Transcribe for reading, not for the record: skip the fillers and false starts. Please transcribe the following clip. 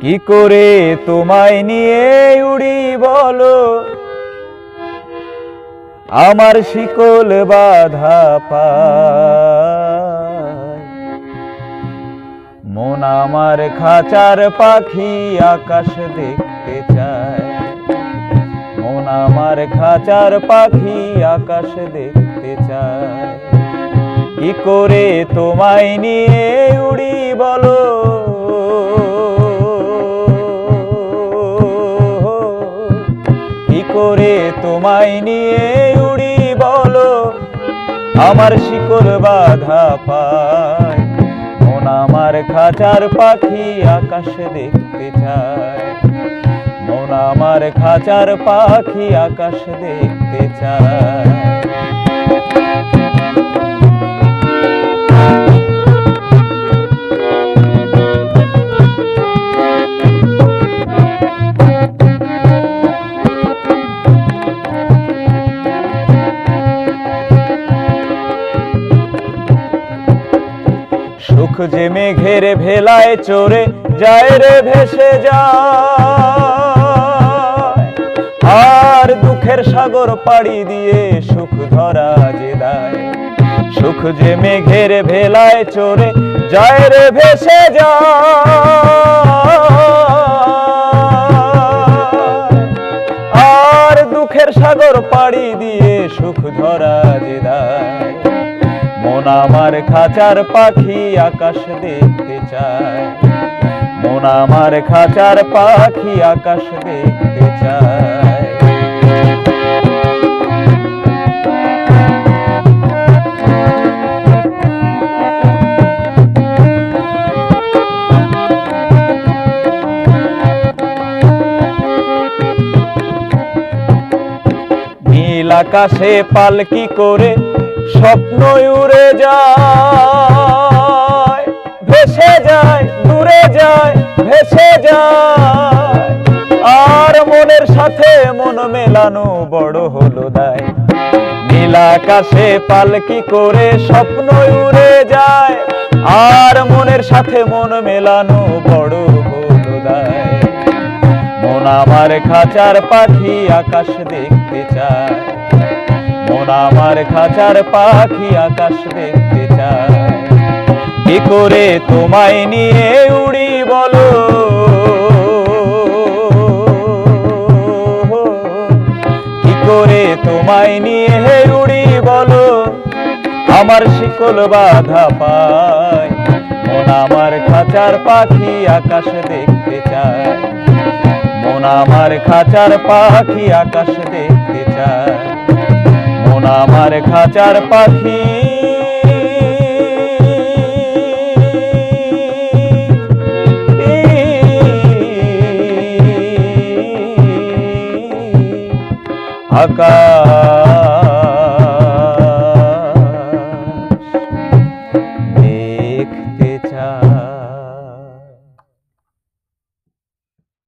কি করে তোমায় নিয়ে উড়ি বলো, আমার শিকল বাঁধা পায়। মন আমার খাঁচার পাখি আকাশ দেখতে চায়, মন আমার খাঁচার পাখি আকাশ দেখতে চায়। কি করে তোমায় নিয়ে উড়ি বলো, কি করে তোমায় নিয়ে উড়ি বলো, আমার শিকল বাঁধা পায়। মন আমার খাঁচার পাখি আকাশ দেখতে চায়, মন আমার খাঁচার পাখি আকাশ দেখতে চায়। সুখ যে মেঘের ভেলায় চড়ে যায় রে ভেসে যায়, আর দুঃখের সাগর পাড়ি দিয়ে সুখ ধরা যে দেয়। সুখ যে মেঘের ভেলায় চড়ে যায় রে ভেসে যায়, আর দুঃখের সাগর পাড়ি দিয়ে সুখ ধরা যে দেয়। মন আমার খাঁচার পাখি আকাশ দেখতে চায়, মন আমার খাঁচার পাখি আকাশ দেখতে চায়। নীল আকাশে পালকি করে স্বপ্ন উড়ে যায়, ভেসে যায় দূরে যায় ভেসে যায়, আর মনের সাথে মন মেলানো বড় হলো দায়। নীল আকাশে পালকি করে স্বপ্ন উড়ে যায়, আর মনের সাথে মন মেলানো বড় হলো দায়। মন আমার খাঁচার পাখি আকাশ দেখতে চায়, মন আমার খাঁচার পাখি আকাশ দেখতে চায়। কি করে তোমায় নিয়ে উড়ি বলো, কি করে তোমায় নিয়ে উড়ি বলো, আমার শিকল বাঁধা পায়। মন আমার খাঁচার পাখি আকাশ দেখতে চায়, মন আমার খাঁচার পাখি আকাশ দেখতে চায়। মন আমার খাঁচার পাখি আকাশ